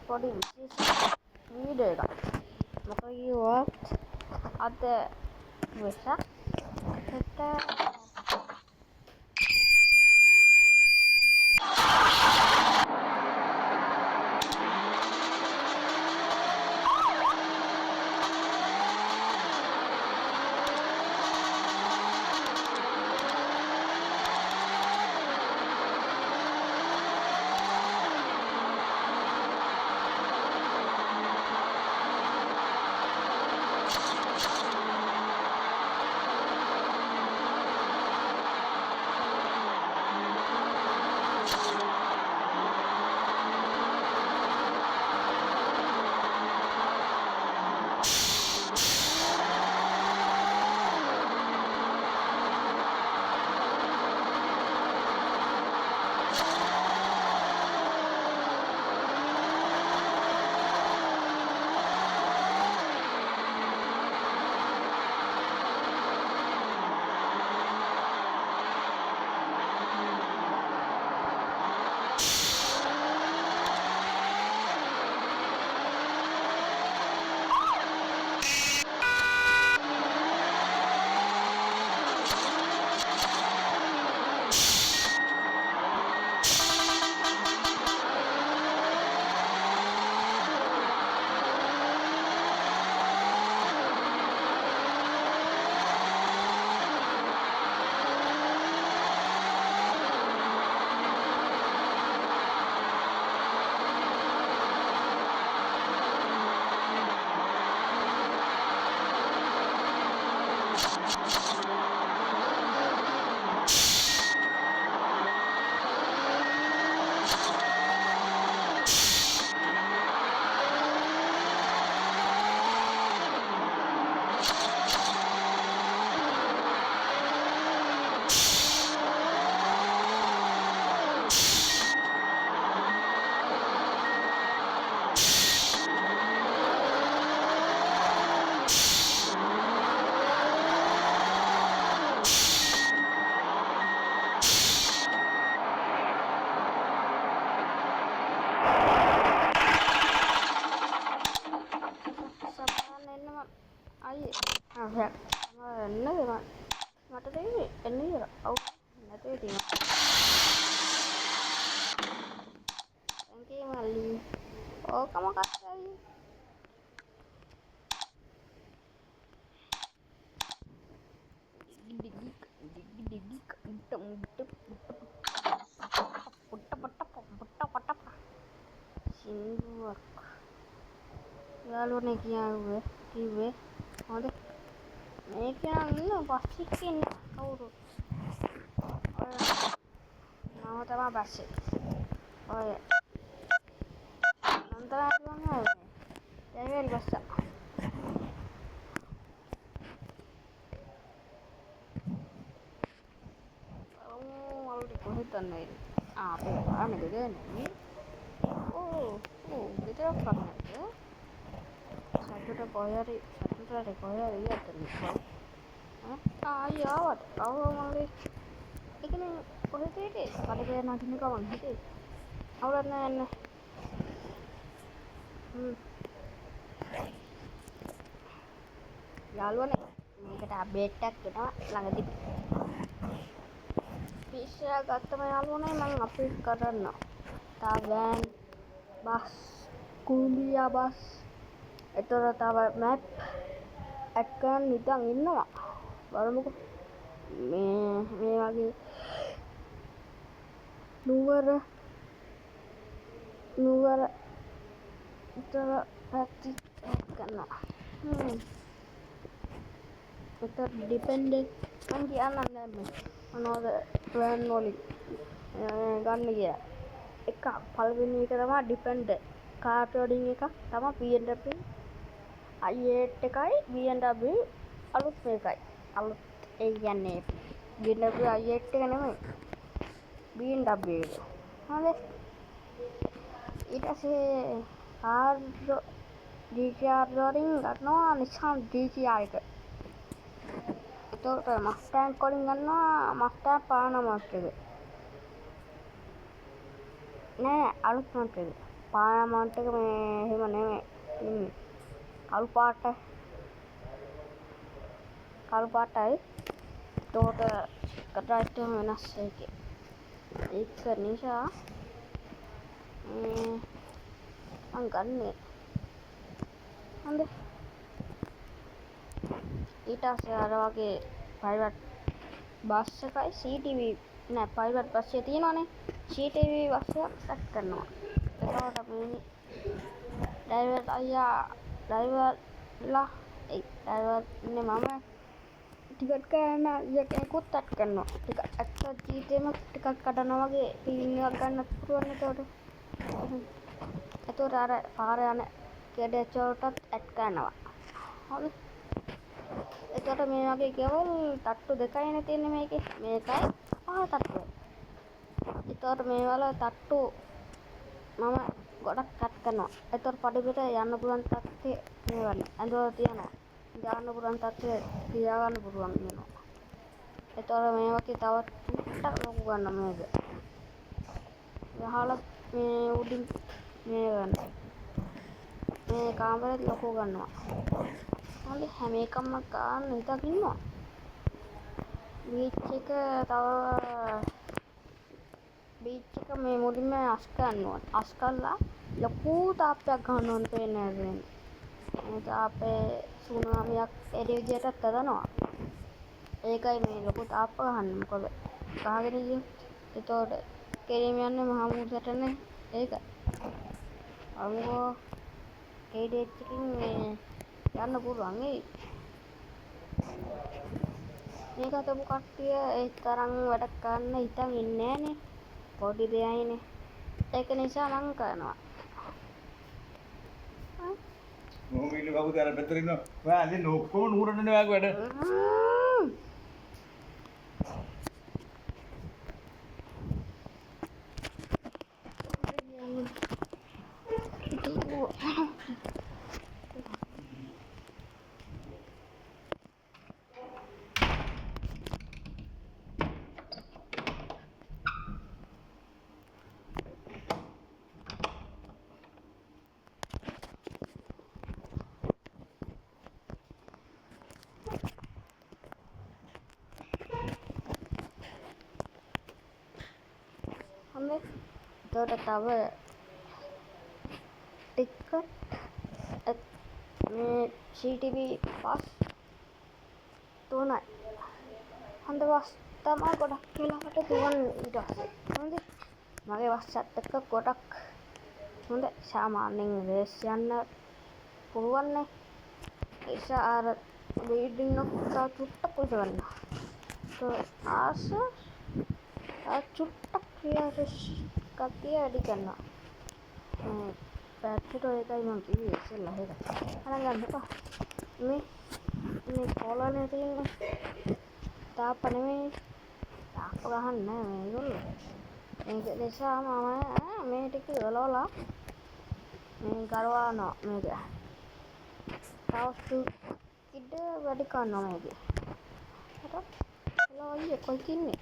පොඩි විශේෂ වීඩියෝ එකක්. මොකද කිව්වොත් අද වෙසක් හෙට මට දෙන්නේ එන්නේ කියලා. ඔව් නැතේ තියෙනවා. thank you මල්ලි. ඕක මොකක්දයි? සින්දුවක්. යාළුවනේ කිව්වේ හොඳ මේක නම් බස් එකේ කවුරු මම තමයි බස් එකේ ඔය නන්දරාගම දැන් බස් එක මල්ලි කොහෙද යන්නේ අපේ ආමෙද ගන්නේ ගෙදර කරන්නේ සතුට කොහරි යතන ආවත් මල්ලි ඒකනේ කොහෙද හිටියේ කඩේ නගින්න ගමන් හිටියේ අවුලක් නෑ යාළුවනේ මේකට අප්ඩේට් එකක් එනවා ළඟදී පිස්සා ගත්තම යාළුවනේ මම අප්ඩේට් කරන්න තා වෑන් බස් කුඹියා බස් එතන තව මැප් ඇඩ් කරන් නිකන් ඉන්නවා බලමුකෝ මේ වගේ නුවර ඉතල පැති කරනවා එතන ඩිපෙන්ඩන්ට් මං කියන්නම් දැන් මොනවද වෑන් වලින් ගන්න කියලා එක පළවෙනි එක තමයි ඩිපෙන්ඩන්ට් කාර් ටෝඩින් එකක් තමයි BMW i8 එකයි BMW අලුත් මේකයි අලුත් ඒ කියන්නේ BMW i8 එක නෙමෙයි BMW එක හරි ඊට පස්සේ කාර් GTR වලින් ගන්නවා Nissan GTR එක එතකොට මස්ටෑන් වලින් ගන්නවා මස්ටෑන් පාන මාස්ටර් එක නෑ අලුත් මාස්ටර් එක පාරමන්ට් එක මේ එහෙම නෙමෙයි ඉන්නේ. කළු පාටයි. එතකොට කටරයිට් එක වෙනස් ඒකේ. ඒක නිසා මං ගන්නේ. හොඳ. ඊට පස්සේ අර වගේ ප්‍රයිවට් බස් එකයි CTV නෑ ප්‍රයිවට් බස් එක තියෙනවනේ. CTV බස් එකක් සෙට් කරනවා. එතකොට මේ ඩ්‍රයිවර්ලා ඉන්නේ මම ටිකට් ගන්න එකකුත් සෙට් කරනවා. ටිකට් එක්ස්ට්‍රා ජීතේම ටිකට් කඩනවා වගේ ෆීලිං එකක් ගන්නත් පුළුවන් එතකොට. එතකොට අර පාරේ යන කෙඩෙච්ච වලටත් ඇඩ් කරනවා. හරි. එතකොට මේ වගේ ගෙවල් තට්ටු දෙකයිනේ තියෙන්නේ මේකේ. මේකයි පහ තට්ටුවයි. එතකොට මේ වල තට්ටු මම ගොඩක් කට් කරනවා. එතකොට පඩිපිට යන්න පුළුවන් තත්ත්වය මේ වල ඇඳවලා තියෙනවා. දාන්න පුළුවන් තත්ත්වය තියාගන්න පුළුවන් වෙනවා. එතකොට මේ වගේ තව ටිකක් ලොකු ගන්න මේක. යහලා මේ උඩින් මේ ගන්න. මේ කාමරේ ලොකු ගන්නවා. හරි හැම එකක්ම ගන්න හිතක් ඉන්නවා. බීච් එක මේ මුලින්ම අස් කරනවා. අස් කරලා ලොකු තාප්පයක් ගන්න ඕන පේන්නේ නැහැ. මේ තාප්පේ සුනාමියක් එඩි විදියටත් හදනවා. ඒකයි මේ ලොකු තාප්ප ගහන්නේ. මොකද ගහගෙන ගියොත් එතකොට කෙලිම යන්නේ මහා මුහුදටනේ. ඒක. අමුගෝ KDH එකකින් මේ යන්න පුළුවන් ඒ. මේක අතපු කට්ටිය ඒ තරම් වැඩ කරන්න හිතන් ඉන්නේ නැහනේ. පොඩි දෙයයිනේ. ඒක නිසා මං කරනවා. මොකද ඉන්න කවුද අර පැත්තට ඉන්නවා. ඔයා අද ඔක්කොම නూరుන්නේ ඔයාගේ වැඩ. එතකොට තව ටිකට් මේ CTV බස් තුනයි. හොඳ බස් තමයි ගොඩක් වෙලාවට දුවන්නේ ඊට පස්සේ. හොඳ මගේ බස් එකක් ගොඩක් හොඳ සාමාන්‍යයෙන් රේස් යන්න පුළුවන් නේ. ඒක අර බීඩින් නොකතා චුට්ටක් උසවන්න. චුට්ටක් ක්‍රියාරස් කතිය වැඩි කරනවා. පැත්තට ඒකයි මම කිව්වේ ඉස්සෙල්ලා ඒක. අරන් ගන්න එපා. මේ කොලනේ තියෙන්නේ. තාප්ප නෙමෙයි. තාප්ප ගහන්නේ නැහැ මේගොල්ලෝ. ඒක නිසා මම මේ ටික ගලවලා මේ ගලවනවා මේක. තව ඉඩ වැඩි කරනවා මේක. හරි. හලෝ අයියේ කොයි තින්නේ?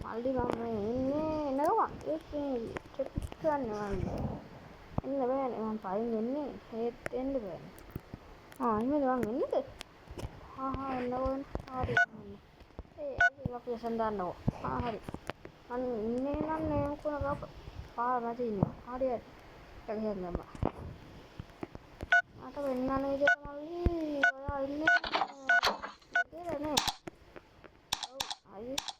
මල්ලි මම ඉන්නේ නේද? ඒකේ ට්‍රිප් කරනවා මම. එන්න බෑනේ මම පයින් එන්නේ. හේත් එන්න බෑනේ. එහෙමද මං එන්නද? එන්න ඕන. හරි. ඒ ලොකේෂන් දාන්නකො. හරි. මං ඉන්නේ නම් නේ මොකද පාර මැද ඉන්නේ. හරි හරි. ඒක ගියම. අත වෙන්න නේද මල්ලි? ඔයා ඉන්නේ කියලා නේ. ඔව් අයියේ.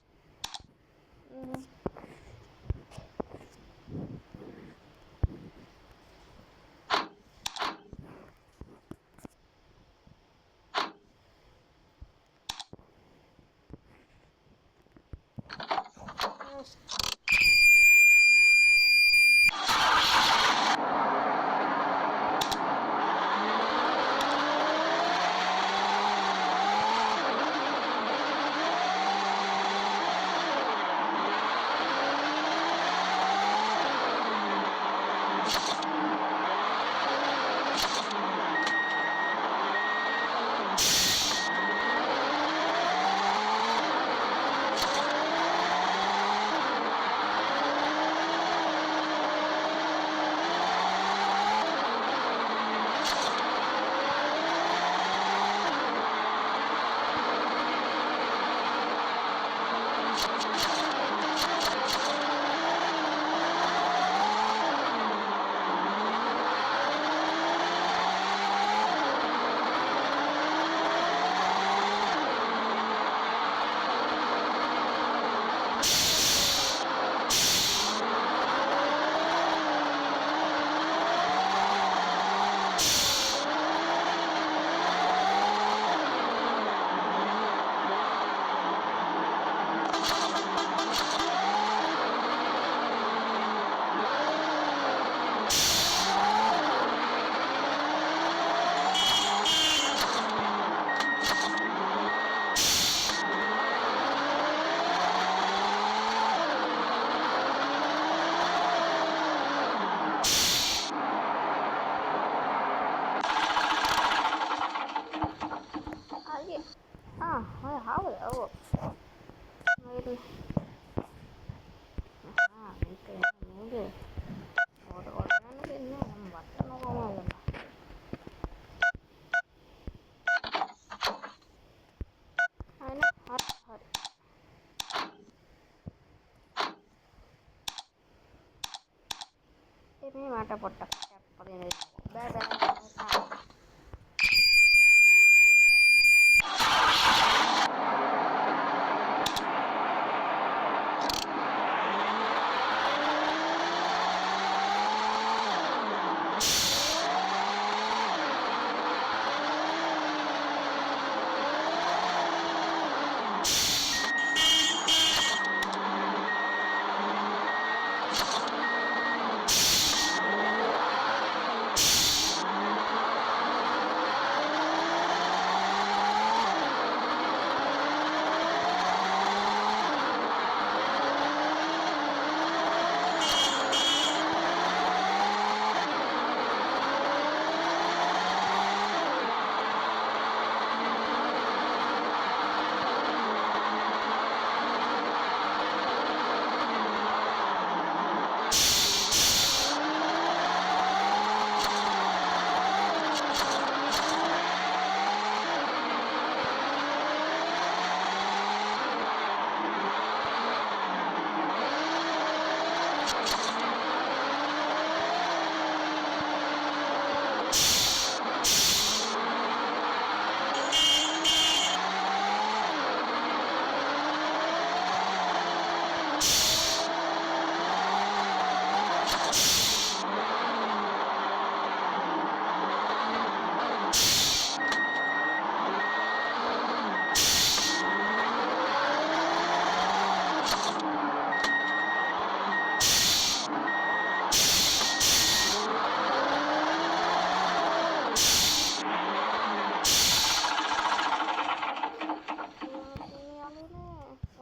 මේ මට පොට්ටක් පදින බෑ බෑ.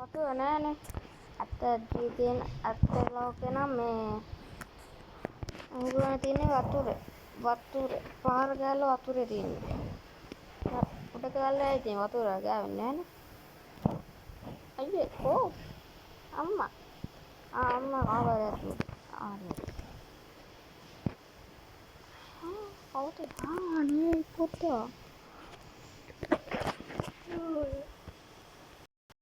වතුර නෑනේ. අත තියෙන අත ලෝකේ නම් මේ අඟුරනේ තියෙන වතුර පාර ගාල වතුරේ තියෙන්නේ. උඩ ගාලා ඉතින් වතුර ගාවෙන්නේ නෑනේ. අයියේ කො අම්මා අම්මා ආවද කවුද? නේ පුතා